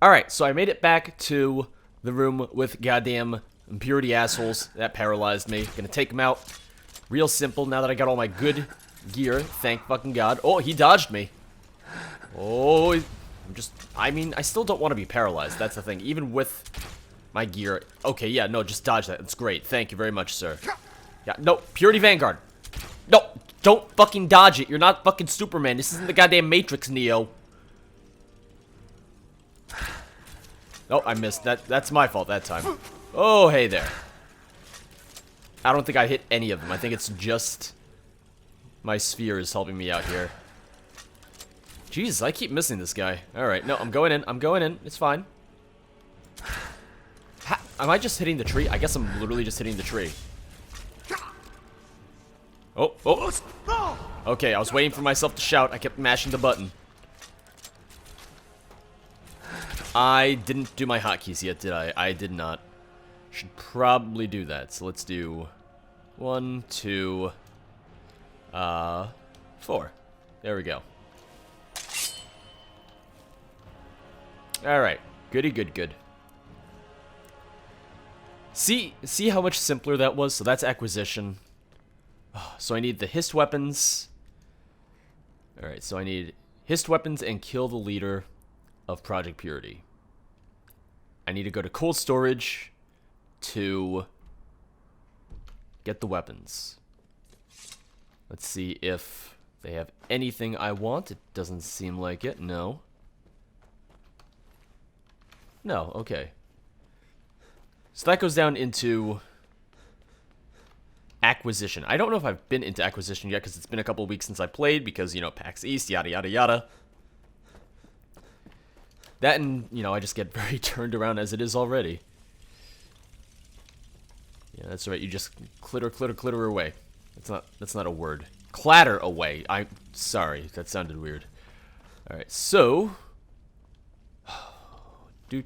Alright, so I made it back to the room with goddamn impurity assholes that paralyzed me. Gonna take them out. Real simple now that I got all my good gear. Thank fucking God. Oh, he dodged me. Oh, I mean, I still don't want to be paralyzed. That's the thing. Even with my gear. Okay, yeah, no, just dodge that. That's great. Thank you very much, sir. Yeah, no, Purity Vanguard. No, don't fucking dodge it. You're not fucking Superman. This isn't the goddamn Matrix, Neo. Oh, I missed. That's my fault that time. Oh, hey there. I don't think I hit any of them. I think it's just my sphere is helping me out here. Jesus, I keep missing this guy. Alright, no, I'm going in. I'm going in. It's fine. Am I just hitting the tree? I guess I'm literally just hitting the tree. Oh, oh. Okay, I was waiting for myself to shout. I kept mashing the button. I didn't do my hotkeys yet, did I? I did not. Should probably do that. So let's do 1, 2, 4. There we go. Alright. Goody good good. See how much simpler that was? So that's acquisition. So I need the hist weapons. Alright, so I need hist weapons and kill the leader of Project Purity. I need to go to cold storage to get the weapons. Let's see if they have anything I want. It doesn't seem like it. No. No, okay. So that goes down into acquisition. I don't know if I've been into acquisition yet because it's been a couple of weeks since I played because, you know, PAX East, yada, yada, yada. That and, you know, I just get very turned around as it is already. Yeah, that's right. You just clitter away. That's not a word. Clatter away. I'm sorry. That sounded weird. Alright, so... I'm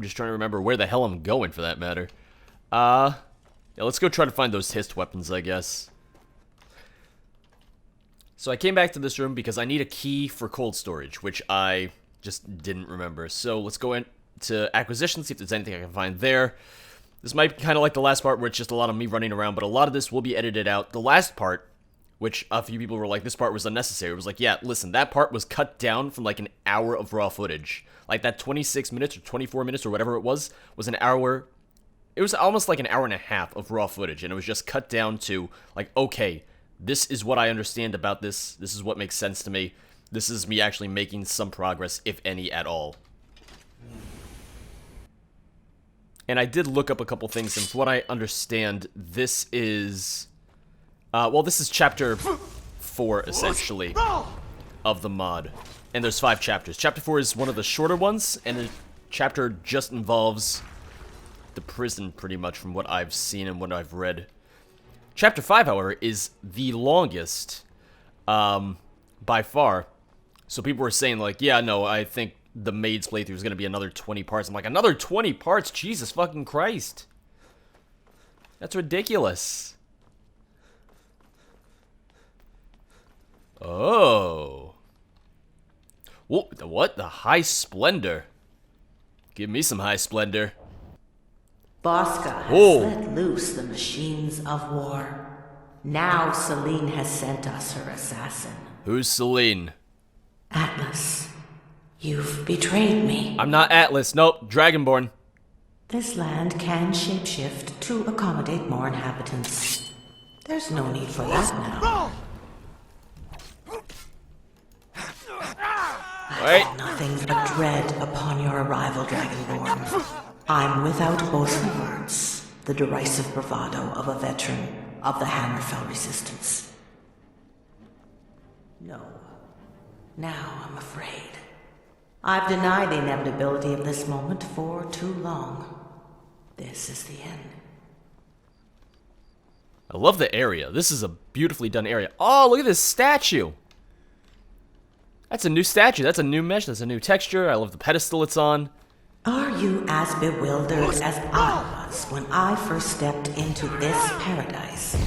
just trying to remember where the hell I'm going, for that matter. Yeah, let's go try to find those hist weapons, I guess. So I came back to this room because I need a key for cold storage, which I just didn't remember. So let's go into acquisition, see if there's anything I can find there. This might be kind of like the last part where it's just a lot of me running around, but a lot of this will be edited out. The last part, which a few people were like, this part was unnecessary. It was like, yeah, listen, that part was cut down from like an hour of raw footage. Like that 26 minutes or 24 minutes or whatever it was an hour. It was almost like an hour and a half of raw footage, and it was just cut down to like, okay, this is what I understand about this. This is what makes sense to me. This is me actually making some progress, if any at all. And I did look up a couple things, and from what I understand, this is... well, this is chapter 4, essentially, of the mod. And there's 5 chapters. Chapter 4 is one of the shorter ones, and the chapter just involves the prison, pretty much, from what I've seen and what I've read. Chapter 5, however, is the longest, by far. So people were saying, like, yeah, no, I think the Maids playthrough is going to be another 20 parts. I'm like, another 20 parts? Jesus fucking Christ. That's ridiculous. Oh. What? The High Splendor. Give me some High Splendor. Bosca has let loose the machines of war. Now Selene has sent us her assassin. Who's Selene? Atlas, you've betrayed me. I'm not Atlas. Nope, Dragonborn. This land can shapeshift to accommodate more inhabitants. There's no need for that now. I have nothing but dread upon your arrival, Dragonborn. I'm without boastful words, the derisive bravado of a veteran of the Hammerfell resistance. No. Now I'm afraid. I've denied the inevitability of this moment for too long. This is the end. I love the area. This is a beautifully done area. Oh, look at this statue. That's a new statue. That's a new mesh. That's a new texture. I love the pedestal it's on. Are you as bewildered as I was when I first stepped into this paradise?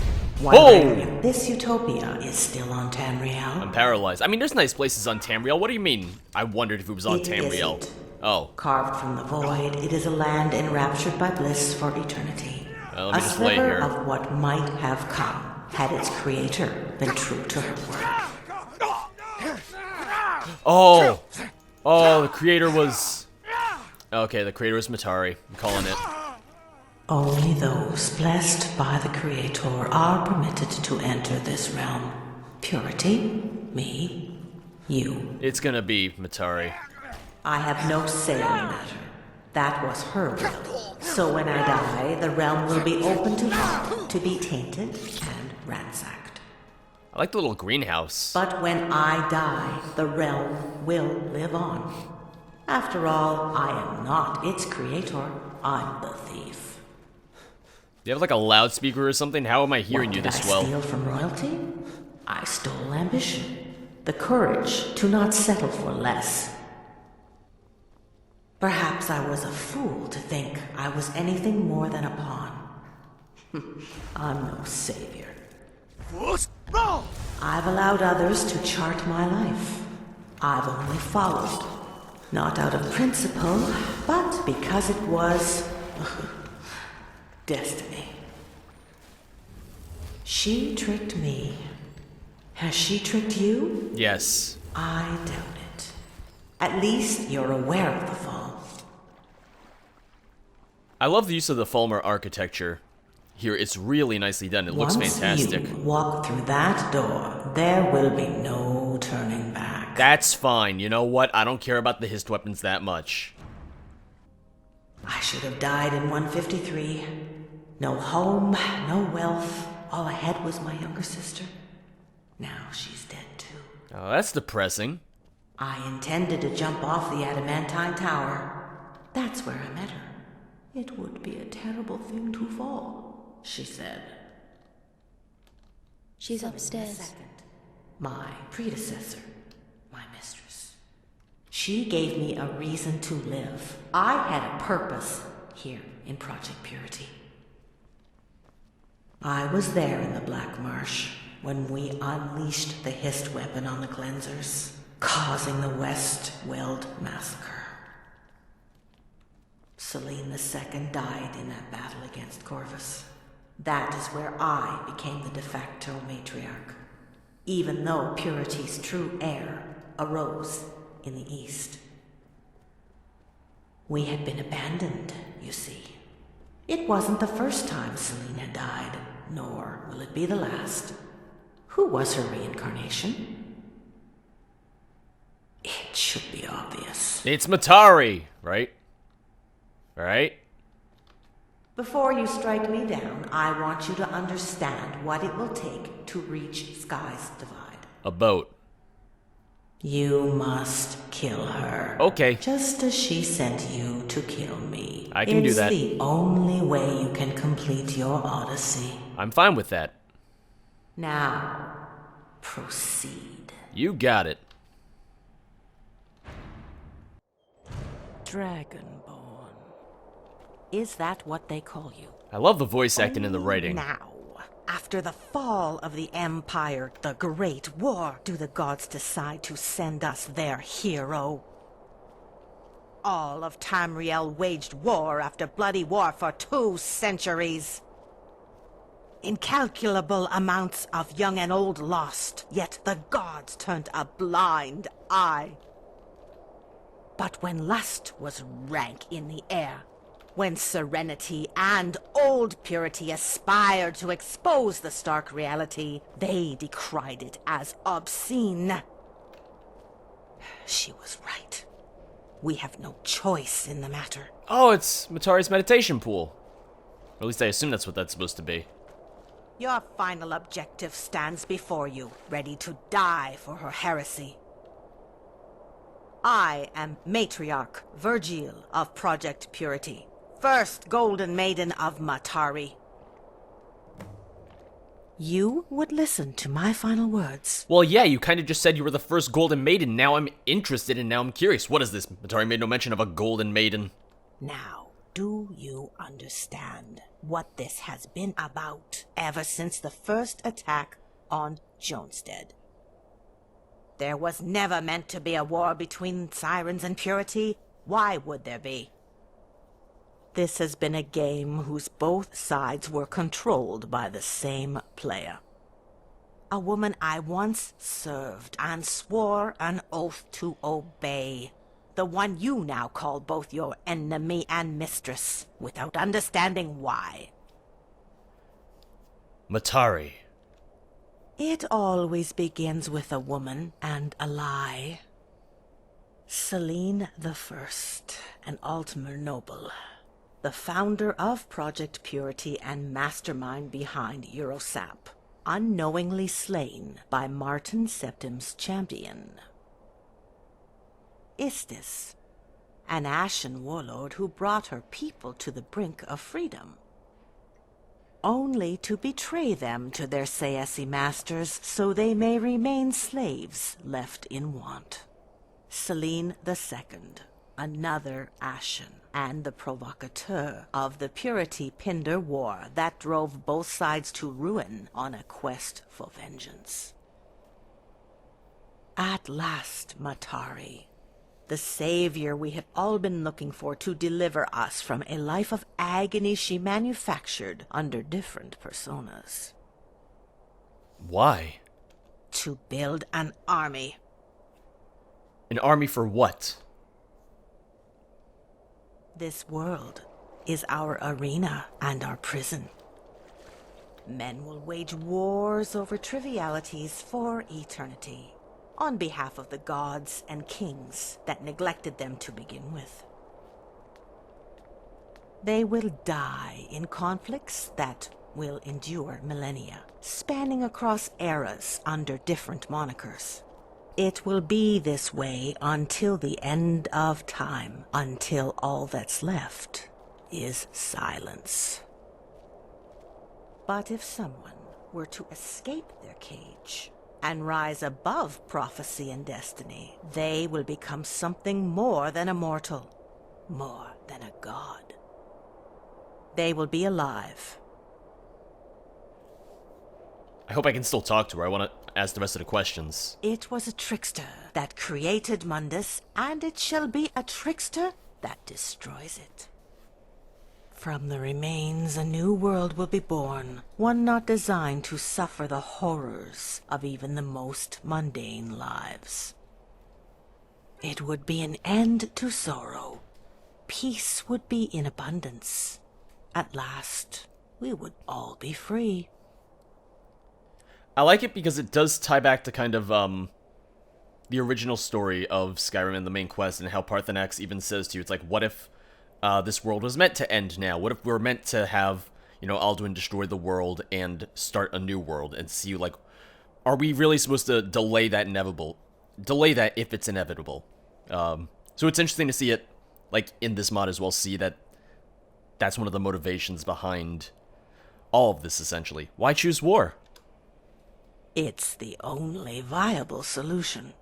Wondering if this utopia is still on Tamriel? I'm paralyzed. I mean, there's nice places on Tamriel. What do you mean? I wondered if it was on Tamriel. Isn't. Oh. Carved from the void, it is a land enraptured by bliss for eternity. Let me A just lay sliver here. of what might have come had its creator been true to her word. Oh! Oh, the creator was... Okay, the creator was Matari. I'm calling it. Only those blessed by the creator are permitted to enter this realm. Purity, me, you. It's gonna be Matari. I have no say in the matter. That was her will. So when I die, the realm will be open to her, to be tainted and ransacked. I like the little greenhouse. But when I die, the realm will live on. After all, I am not its creator. I'm the thief. Do you have like a loudspeaker or something? How am I hearing you this well? What did I steal from royalty? I stole ambition. The courage to not settle for less. Perhaps I was a fool to think I was anything more than a pawn. I'm no savior. I've allowed others to chart my life. I've only followed. Not out of principle, but because it was... destiny. She tricked me. Has she tricked you? Yes. I doubt it. At least you're aware of the fall. I love the use of the Fulmer architecture. Here, it's really nicely done. It looks fantastic. Once you walk through that door, there will be no turning back. That's fine. You know what? I don't care about the hist weapons that much. I should have died in 153. No home, no wealth. All I had was my younger sister. Now she's dead too. Oh, that's depressing. I intended to jump off the adamantine tower. That's where I met her. It would be a terrible thing to fall, she said. She's upstairs. My predecessor, my mistress. She gave me a reason to live. I had a purpose here in Project Purity. I was there in the Black Marsh when we unleashed the hist weapon on the cleansers, causing the West Weld massacre. Selene II died in that battle against Corvus. That is where I became the de facto matriarch, even though Purity's true heir arose in the East. We had been abandoned, you see. It wasn't the first time Selene had died, nor will it be the last. Who was her reincarnation? It should be obvious. It's Matari, right? Right? Before you strike me down, I want you to understand what it will take to reach Sky's Divide. A boat. You must kill her. Okay. Just as she sent you to kill me. I can do that. It's the only way you can complete your odyssey. I'm fine with that. Now, proceed. You got it. Dragonborn. Is that what they call you? I love the voice acting and the writing. Now, after the fall of the Empire, the Great War, do the gods decide to send us their hero? All of Tamriel waged war after bloody war for 2 centuries. Incalculable amounts of young and old lost, yet the gods turned a blind eye. But when lust was rank in the air, when serenity and old purity aspired to expose the stark reality, they decried it as obscene. She was right. We have no choice in the matter. Oh, it's Matari's meditation pool. Or at least I assume that's what that's supposed to be. Your final objective stands before you, ready to die for her heresy. I am Matriarch Virgil of Project Purity, first Golden Maiden of Matari. You would listen to my final words. Well, yeah, you kind of just said you were the first Golden Maiden. Now I'm interested and now I'm curious. What is this? Matari made no mention of a Golden Maiden. Now, do you understand what this has been about ever since the first attack on Jonestead? There was never meant to be a war between Sirens and Purity. Why would there be? This has been a game whose both sides were controlled by the same player. A woman I once served and swore an oath to obey. The one you now call both your enemy and mistress, without understanding why. Matari. It always begins with a woman and a lie. Selene the First, an Altmer noble, the founder of Project Purity and mastermind behind Eurosap, unknowingly slain by Martin Septim's champion. Istis, an Ashen warlord who brought her people to the brink of freedom, only to betray them to their Saesi masters so they may remain slaves left in want. Selene the Second, another Ashen, and the provocateur of the Purity Pinder War that drove both sides to ruin on a quest for vengeance. At last, Matari, the savior we had all been looking for to deliver us from a life of agony she manufactured under different personas. Why? To build an army. An army for what? This world is our arena and our prison. Men will wage wars over trivialities for eternity, on behalf of the gods and kings that neglected them to begin with. They will die in conflicts that will endure millennia, spanning across eras under different monikers. It will be this way until the end of time, until all that's left is silence. But if someone were to escape their cage and rise above prophecy and destiny, they will become something more than a mortal, more than a god. They will be alive. I hope I can still talk to her. I want to ask the rest of the questions. It was a trickster that created Mundus, and it shall be a trickster that destroys it. From the remains a new world will be born, one not designed to suffer the horrors of even the most mundane lives. It would be an end to sorrow. Peace would be in abundance. At last, we would all be free. I like it because it does tie back to kind of, the original story of Skyrim and the main quest, and how Parthenax even says to you, it's like, what if this world was meant to end now? What if we're meant to have, Alduin destroy the world and start a new world, and see, like, are we really supposed to delay that if it's inevitable? So it's interesting to see it, like, in this mod as well, see that that's one of the motivations behind all of this, essentially. Why choose war? It's the only viable solution.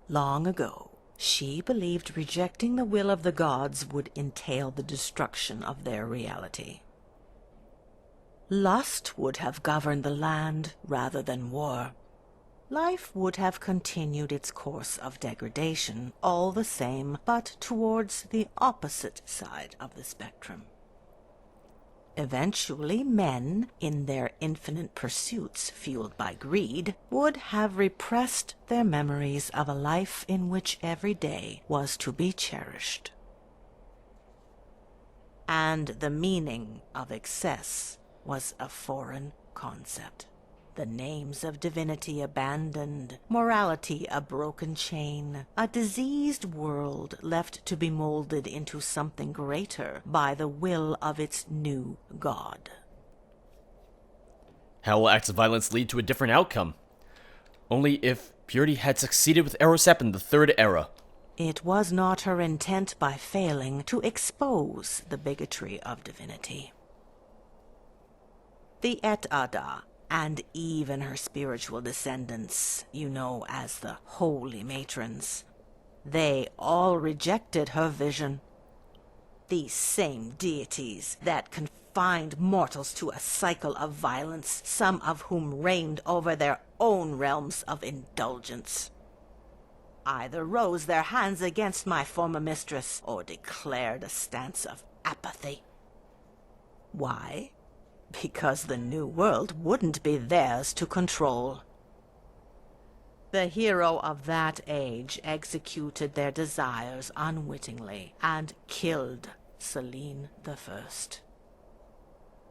Long ago, she believed rejecting the will of the gods would entail the destruction of their reality. Lust would have governed the land rather than war. Life would have continued its course of degradation all the same, but towards the opposite side of the spectrum. Eventually, men, in their infinite pursuits fueled by greed, would have repressed their memories of a life in which every day was to be cherished. And the meaning of excess was a foreign concept. The names of divinity abandoned, morality a broken chain, a diseased world left to be molded into something greater by the will of its new god. How will acts of violence lead to a different outcome? Only if Purity had succeeded with Erosep in the Third Era. It was not her intent by failing to expose the bigotry of divinity. The Et Ada, and even her spiritual descendants, as the holy matrons, they all rejected her vision. These same deities that confined mortals to a cycle of violence, some of whom reigned over their own realms of indulgence. either rose their hands against my former mistress or declared a stance of apathy. Why? Because the new world wouldn't be theirs to control. The hero of that age executed their desires unwittingly and killed Selene the First.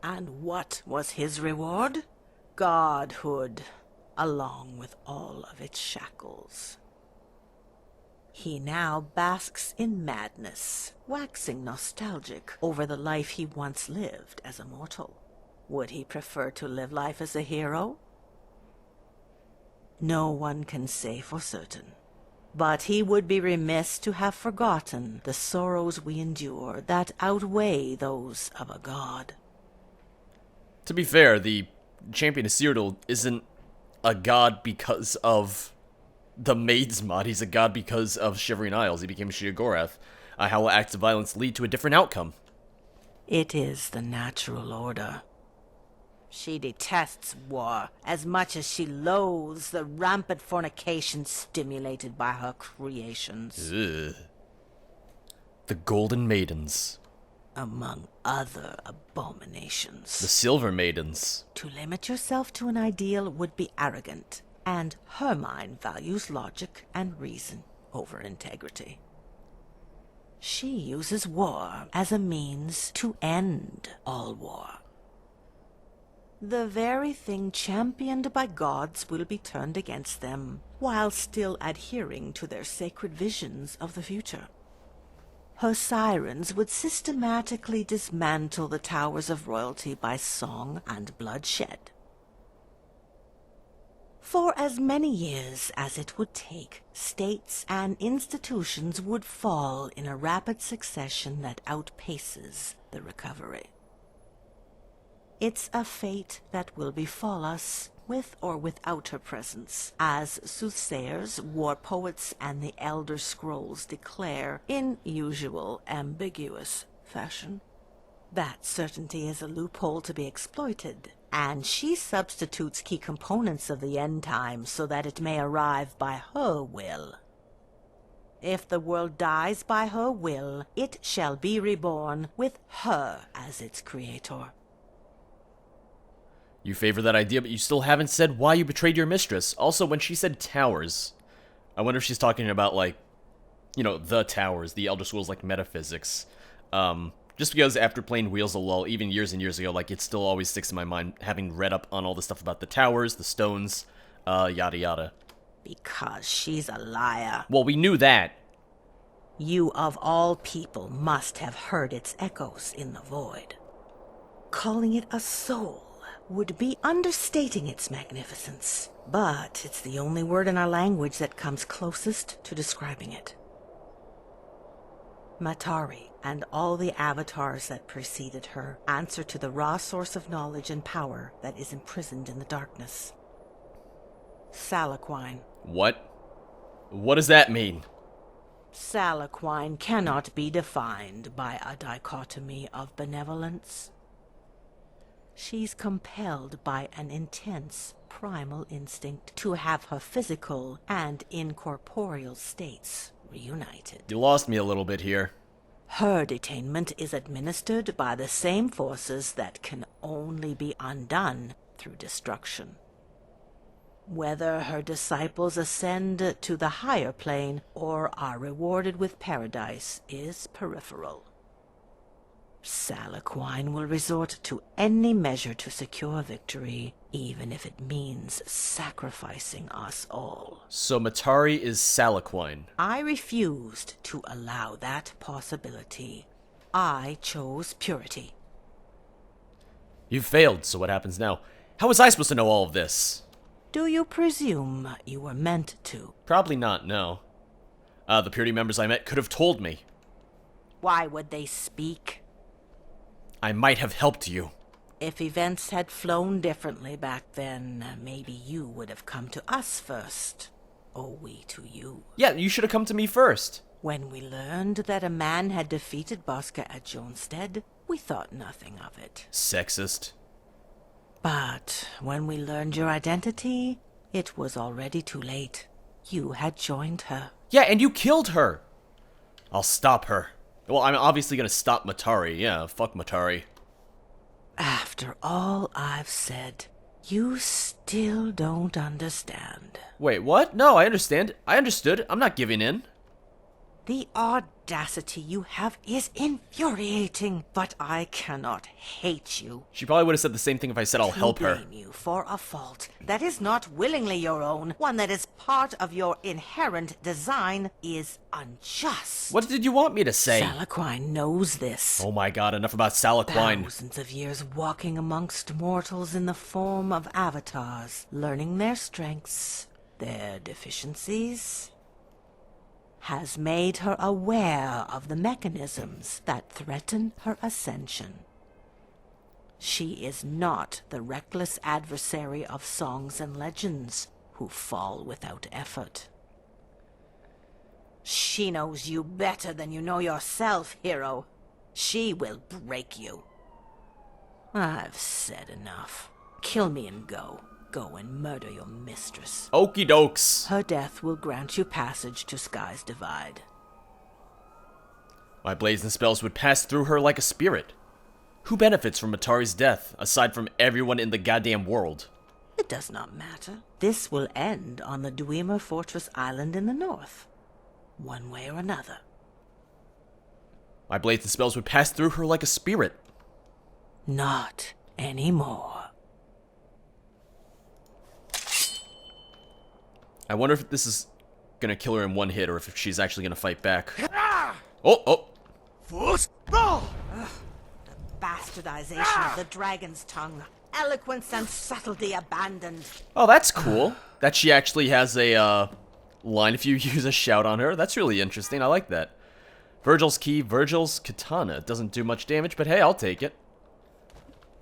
And what was his reward? Godhood, along with all of its shackles. He now basks in madness, waxing nostalgic over the life he once lived as a mortal. Would he prefer to live life as a hero? No one can say for certain, but he would be remiss to have forgotten the sorrows we endure that outweigh those of a god. To be fair, the champion of Cyrodiil isn't a god because of the Maids mod. He's a god because of Shivering Isles. He became Sheogorath. How will acts of violence lead to a different outcome? It is the natural order. She detests war as much as she loathes the rampant fornication stimulated by her creations. Ugh. The Golden Maidens. Among other abominations. The Silver Maidens. To limit yourself to an ideal would be arrogant, and her mind values logic and reason over integrity. She uses war as a means to end all war. The very thing championed by gods will be turned against them, while still adhering to their sacred visions of the future. Her sirens would systematically dismantle the towers of royalty by song and bloodshed. For as many years as it would take, states and institutions would fall in a rapid succession that outpaces the recovery. It's a fate that will befall us, with or without her presence, as soothsayers, war poets, and the Elder Scrolls declare in usual ambiguous fashion. That certainty is a loophole to be exploited, and she substitutes key components of the end times so that it may arrive by her will. If the world dies by her will, it shall be reborn with her as its creator. You favor that idea, but you still haven't said why you betrayed your mistress. Also, when she said towers, I wonder if she's talking about, like, you know, the towers, the Elder Scrolls, like, metaphysics. Just because after playing Wheels of Lull, even years and years ago, like, it still always sticks in my mind, having read up on all the stuff about the towers, the stones, yada yada. Because she's a liar. Well, we knew that. You of all people must have heard its echoes in the void. Calling it a soul would be understating its magnificence, but it's the only word in our language that comes closest to describing it. Matari and all the avatars that preceded her answer to the raw source of knowledge and power that is imprisoned in the darkness. Salaquine. What? What does that mean? Salaquine cannot be defined by a dichotomy of benevolence. She's compelled by an intense primal instinct to have her physical and incorporeal states reunited. You lost me a little bit here. Her detainment is administered by the same forces that can only be undone through destruction. Whether her disciples ascend to the higher plane or are rewarded with paradise is peripheral. Salaquine will resort to any measure to secure victory, even if it means sacrificing us all. So Matari is Salaquine. I refused to allow that possibility. I chose purity. You failed, so what happens now? How was I supposed to know all of this? Do you presume you were meant to? Probably not, no. The purity members I met could have told me. Why would they speak? I might have helped you. If events had flown differently back then, maybe you would have come to us first. Or we to you. Yeah, you should have come to me first. When we learned that a man had defeated Bosca at Jonstead, we thought nothing of it. Sexist. But when we learned your identity, it was already too late. You had joined her. Yeah, and you killed her. I'll stop her. Well, I'm obviously gonna stop Matari. Yeah, fuck Matari. After all I've said, you still don't understand. Wait, what? No, I understand. I understood. I'm not giving in. The audacity you have is infuriating, but I cannot hate you. She probably would have said the same thing if I said I'll help her. To blame you for a fault that is not willingly your own, one that is part of your inherent design, is unjust. What did you want me to say? Salaquine knows this. Oh my god, enough about Salaquine. Thousands of years walking amongst mortals in the form of avatars, learning their strengths, their deficiencies, has made her aware of the mechanisms that threaten her ascension. She is not the reckless adversary of songs and legends who fall without effort. She knows you better than you know yourself, hero. She will break you. I've said enough. Kill me and go. Go and murder your mistress. Okie dokes. Her death will grant you passage to Sky's Divide. My blades and spells would pass through her like a spirit. Who benefits from Matari's death, aside from everyone in the goddamn world? It does not matter. This will end on the Dwemer Fortress Island in the north. One way or another. My blades and spells would pass through her like a spirit. Not anymore. I wonder if this is gonna kill her in one hit, or if she's actually gonna fight back. Oh! Bastardization of the dragon's tongue. Eloquence and subtlety abandoned. Oh, that's cool. That she actually has a, line if you use a shout on her. That's really interesting. I like that. Virgil's key, Virgil's katana. Doesn't do much damage, but hey, I'll take it.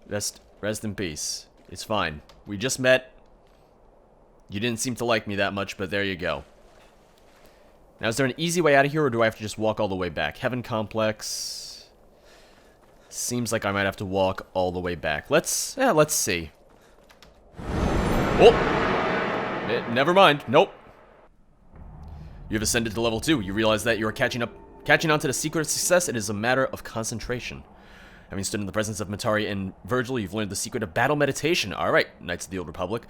Rest in peace. It's fine. We just met. You didn't seem to like me that much, but there you go. Now, is there an easy way out of here, or do I have to just walk all the way back? Heaven Complex. Seems like I might have to walk all the way back. Let's see. Oh! Never mind. Nope. You have ascended to level 2. You realize that you are catching on to the secret of success. It is a matter of concentration. Having stood in the presence of Matari and Virgil, you've learned the secret of battle meditation. Alright, Knights of the Old Republic.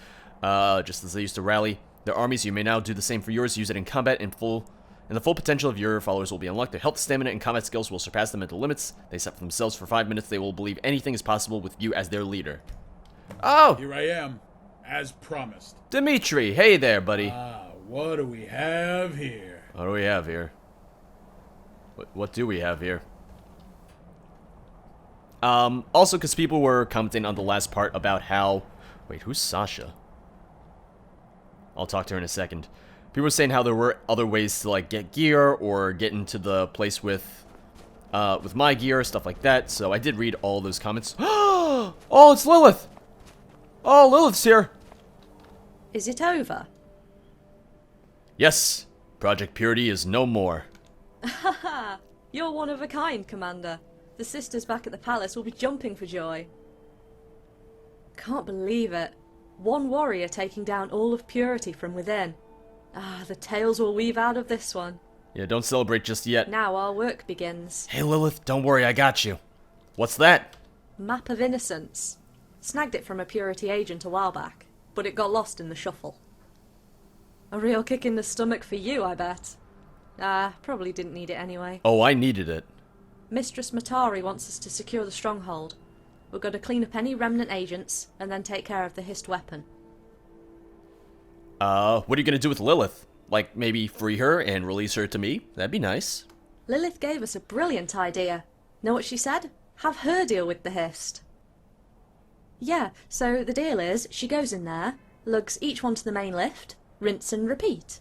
Just as they used to rally their armies, you may now do the same for yours. Use it in combat and the full potential of your followers will be unlocked. Their health, stamina, and combat skills will surpass the mental limits they set for themselves. For 5 minutes, they will believe anything is possible with you as their leader. Oh! Here I am, as promised. Dimitri, hey there, buddy. What do we have here? What do we have here? What do we have here? Also, because people were commenting on the last part about how... Wait, who's Sasha? I'll talk to her in a second. People were saying how there were other ways to, like, get gear or get into the place with my gear, stuff like that. So I did read all those comments. Oh, it's Lilith! Oh, Lilith's here! Is it over? Yes. Project Purity is no more. Haha! You're one of a kind, Commander. The sisters back at the palace will be jumping for joy. Can't believe it. One warrior taking down all of Purity from within. The tales we'll weave out of this one. Yeah, don't celebrate just yet. Now our work begins. Hey, Lilith, don't worry, I got you. What's that? Map of Innocence. Snagged it from a Purity agent a while back, but it got lost in the shuffle. A real kick in the stomach for you, I bet. Probably didn't need it anyway. Oh, I needed it. Mistress Matari wants us to secure the stronghold. We've got to clean up any remnant agents, and then take care of the hissed weapon. What are you gonna do with Lilith? Like, maybe free her and release her to me? That'd be nice. Lilith gave us a brilliant idea. Know what she said? Have her deal with the hissed. Yeah, so the deal is, she goes in there, lugs each one to the main lift, rinse and repeat.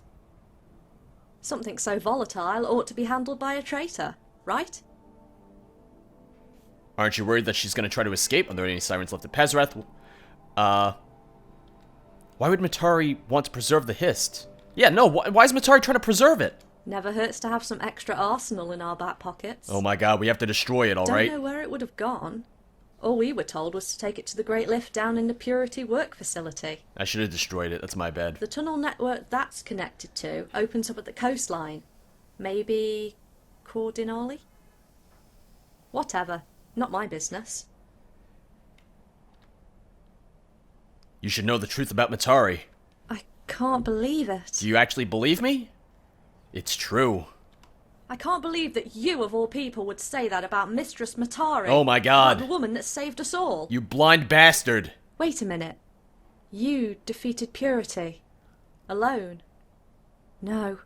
Something so volatile ought to be handled by a traitor, right? Aren't you worried that she's gonna try to escape? Are there any sirens left at Pazrath? Why would Matari want to preserve the hissed? Yeah, no, why is Matari trying to preserve it? Never hurts to have some extra arsenal in our back pockets. Oh my god, we have to destroy it, alright? Don't know where it would have gone. All we were told was to take it to the Great Lift down in the Purity work facility. I should have destroyed it. That's my bad. The tunnel network that's connected to opens up at the coastline. Maybe Cordinali? Whatever. Not my business. You should know the truth about Matari. I can't believe it. Do you actually believe me? It's true. I can't believe that you, of all people, would say that about Mistress Matari. Oh my god. The woman that saved us all. You blind bastard. Wait a minute. You defeated Purity. Alone. No.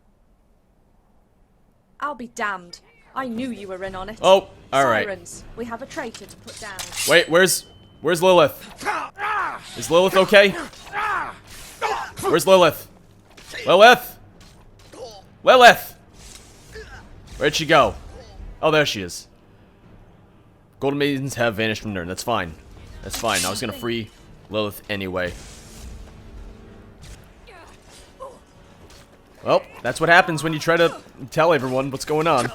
I'll be damned. I knew you were in on it. Oh, alright. Sirens, we have a traitor to put down. Wait, where's Lilith? Is Lilith okay? Where's Lilith? Lilith! Lilith! Where'd she go? Oh, there she is. Golden Maidens have vanished from Nern. That's fine. That's fine. I was gonna free Lilith anyway. Well, that's what happens when you try to tell everyone what's going on.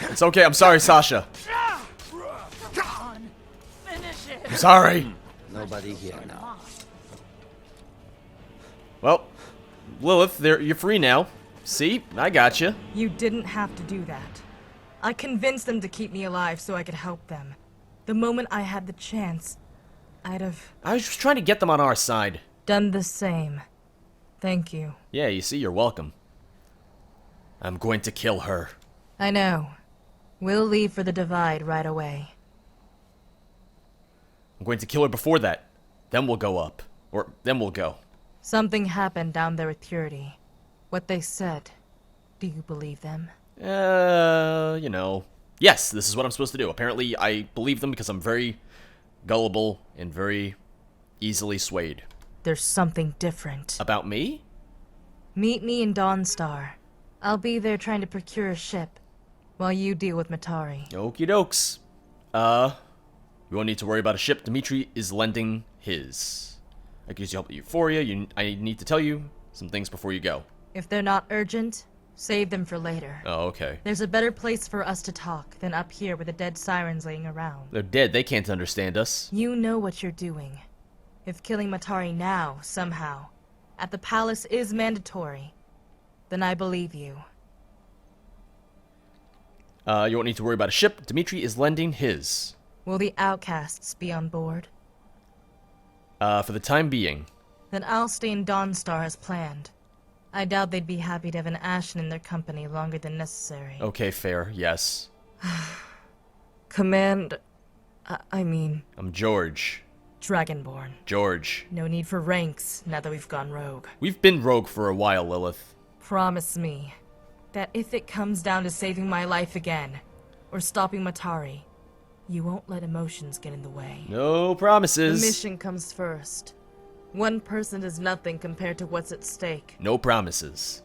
It's okay. I'm sorry, Sasha. I'm sorry. Nobody here now. Well, Lilith, you're free now. See? I got you. You didn't have to do that. I convinced them to keep me alive so I could help them. The moment I had the chance, I'd have I was just trying to get them on our side. done the same. Thank you. Yeah, you see, you're welcome. I'm going to kill her. I know. We'll leave for the Divide right away. I'm going to kill her before that. Then we'll go up. Or, then we'll go. Something happened down there with Purity. What they said. Do you believe them? You know. Yes, this is what I'm supposed to do. Apparently, I believe them because I'm very gullible and very easily swayed. There's something different. About me? Meet me in Dawnstar. I'll be there trying to procure a ship, while you deal with Matari. Okie dokes. You won't need to worry about a ship. Dimitri is lending his. I could use your help with Euphoria. I need to tell you some things before you go. If they're not urgent, save them for later. Oh, okay. There's a better place for us to talk than up here with the dead sirens laying around. They're dead. They can't understand us. You know what you're doing. If killing Matari now, somehow, at the palace is mandatory, then I believe you. You won't need to worry about a ship. Dimitri is lending his. Will the outcasts be on board? For the time being. Then I'll stay in Dawnstar as planned. I doubt they'd be happy to have an Ashen in their company longer than necessary. Okay, fair. Yes. I mean, I'm George. Dragonborn. George. No need for ranks now that we've gone rogue. We've been rogue for a while, Lilith. Promise me that if it comes down to saving my life again, or stopping Matari, you won't let emotions get in the way. No The promises. mission comes first. One person is nothing compared to what's at stake. No promises.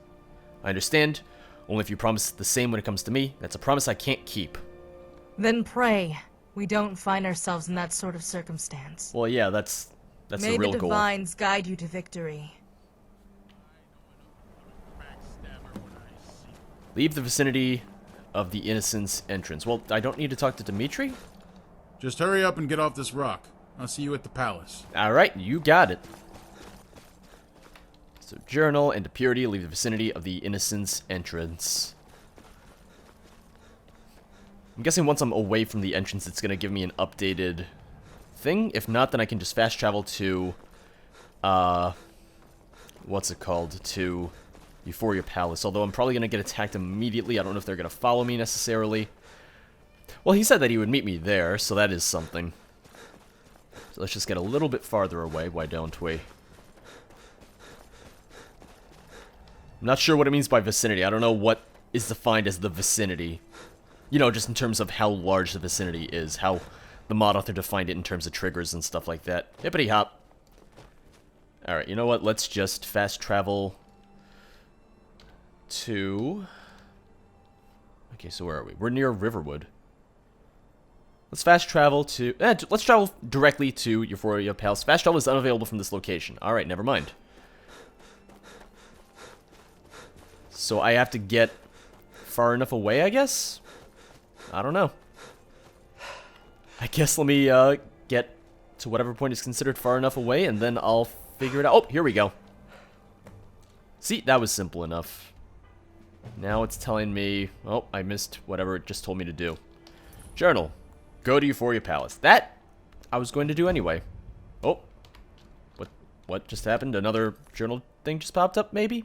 I understand. Only if you promise the same when it comes to me. That's a promise I can't keep. Then pray we don't find ourselves in that sort of circumstance. Well, yeah, that's May the real the goal. divines guide you to victory. Leave the vicinity of the Innocence entrance. Well, I don't need to talk to Dimitri? Just hurry up and get off this rock. I'll see you at the palace. Alright, you got it. So, journal and purity, leave the vicinity of the Innocence entrance. I'm guessing once I'm away from the entrance, it's going to give me an updated thing. If not, then I can just fast travel to, what's it called? To Euphoria Palace. Although I'm probably going to get attacked immediately. I don't know if they're going to follow me necessarily. Well, he said that he would meet me there, so that is something. So let's just get a little bit farther away. Why don't we? I'm not sure what it means by vicinity. I don't know what is defined as the vicinity. You know, just in terms of how large the vicinity is. How the mod author defined it in terms of triggers and stuff like that. Hippity hop. Alright, you know what? Let's just fast travel to... Okay, so where are we? We're near Riverwood. Let's fast travel to... let's travel directly to Euphoria Palace. Fast travel is unavailable from this location. Alright, never mind. So I have to get far enough away, I guess? I don't know. I guess let me get to whatever point is considered far enough away, and then I'll figure it out. Oh, here we go. See, that was simple enough. Now it's telling me... Oh, I missed whatever it just told me to do. Journal. Go to Euphoria Palace. That I was going to do anyway. Oh. What just happened? Another journal thing just popped up, maybe?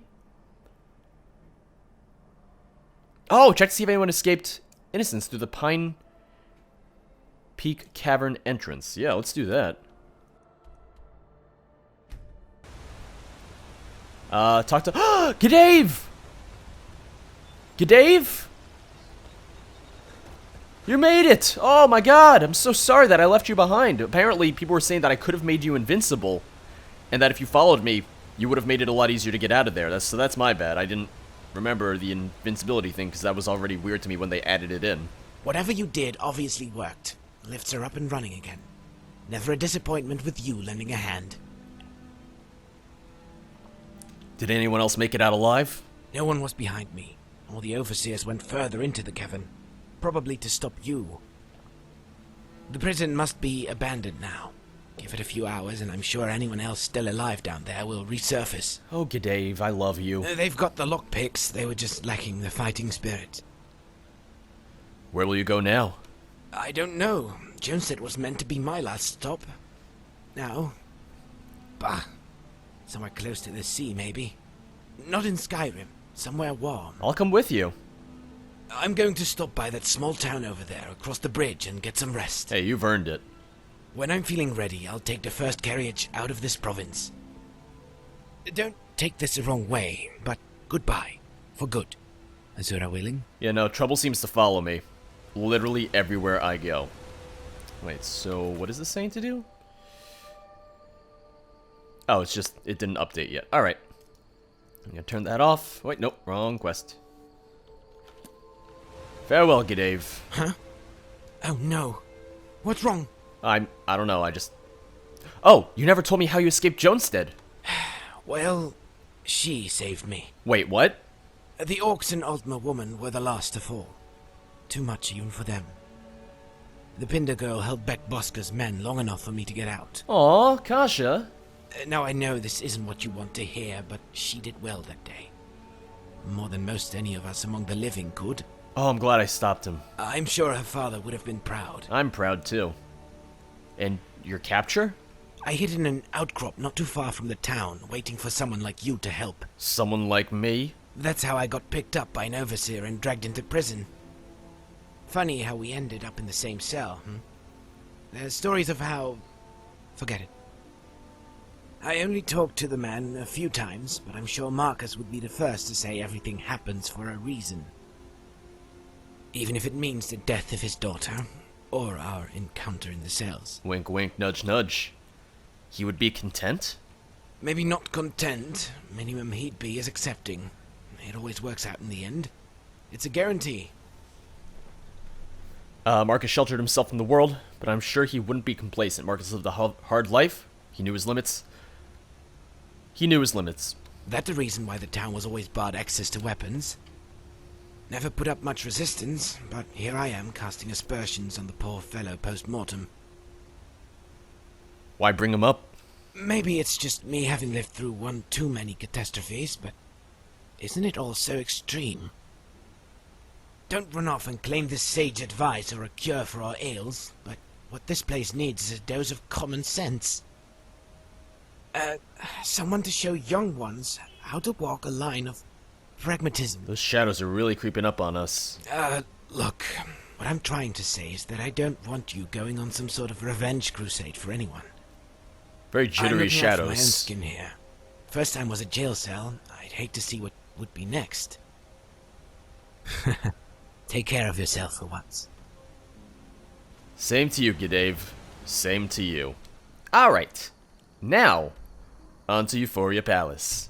Oh, check to see if anyone escaped innocence through the Pine Peak Cavern entrance. Yeah, let's do that. Talk to... G'Dave! G'Dave? You made it! Oh my god, I'm so sorry that I left you behind. Apparently, people were saying that I could have made you invincible, and that if you followed me, you would have made it a lot easier to get out of there. So that's my bad. I didn't remember the invincibility thing, because that was already weird to me when they added it in. Whatever you did obviously worked. Lifts are up and running again. Never a disappointment with you lending a hand. Did anyone else make it out alive? No one was behind me. All the overseers went further into the cavern. Probably to stop you. The prison must be abandoned now. Give it a few hours and I'm sure anyone else still alive down there will resurface. Oh, G'Dave, I love you. They've got the lockpicks, they were just lacking the fighting spirit. Where will you go now? I don't know. Jones said it was meant to be my last stop. Now? Bah. Somewhere close to the sea, maybe. Not in Skyrim. Somewhere warm. I'll come with you. I'm going to stop by that small town over there, across the bridge, and get some rest. Hey, you've earned it. When I'm feeling ready, I'll take the first carriage out of this province. Don't take this the wrong way, but goodbye. For good. Azura willing? Yeah, no, trouble seems to follow me. Literally everywhere I go. Wait, so what is this saying to do? Oh, it's just, it didn't update yet. Alright. I'm gonna turn that off. Wait, nope, wrong quest. Farewell, G'Dave. Huh? Oh no. What's wrong? I don't know, I just... Oh, you never told me how you escaped Jonestead. Well, she saved me. Wait, what? The orcs and Altmer woman were the last to fall. Too much even for them. The Pinder girl held back Bosca's men long enough for me to get out. Aw, Kasha. Now I know this isn't what you want to hear, but she did well that day. More than most any of us among the living could. Oh, I'm glad I stopped him. I'm sure her father would have been proud. I'm proud, too. And your capture? I hid in an outcrop not too far from the town, waiting for someone like you to help. Someone like me? That's how I got picked up by an overseer and dragged into prison. Funny how we ended up in the same cell, There's stories of how... Forget it. I only talked to the man a few times, but I'm sure Marcus would be the first to say everything happens for a reason. Even if it means the death of his daughter, or our encounter in the cells. Wink, wink, nudge, nudge. He would be content? Maybe not content. Minimum he'd be is accepting. It always works out in the end. It's a guarantee. Marcus sheltered himself from the world, but I'm sure he wouldn't be complacent. Marcus lived a hard life. He knew his limits. That's the reason why the town was always barred access to weapons. Never put up much resistance, but here I am casting aspersions on the poor fellow post-mortem. Why bring him up? Maybe it's just me having lived through one too many catastrophes, but isn't it all so extreme? Don't run off and claim this sage advice or a cure for our ails, but what this place needs is a dose of common sense. Someone to show young ones how to walk a line of pragmatism. Those shadows are really creeping up on us. Look, what I'm trying to say is that I don't want you going on some sort of revenge crusade for anyone. Very I'm jittery looking out for my own shadows. skin here. First time was a jail cell. I'd hate to see what would be next. Take care of yourself for once. Same to you, G'Dave. Same to you. Alright. Now, on to Euphoria Palace.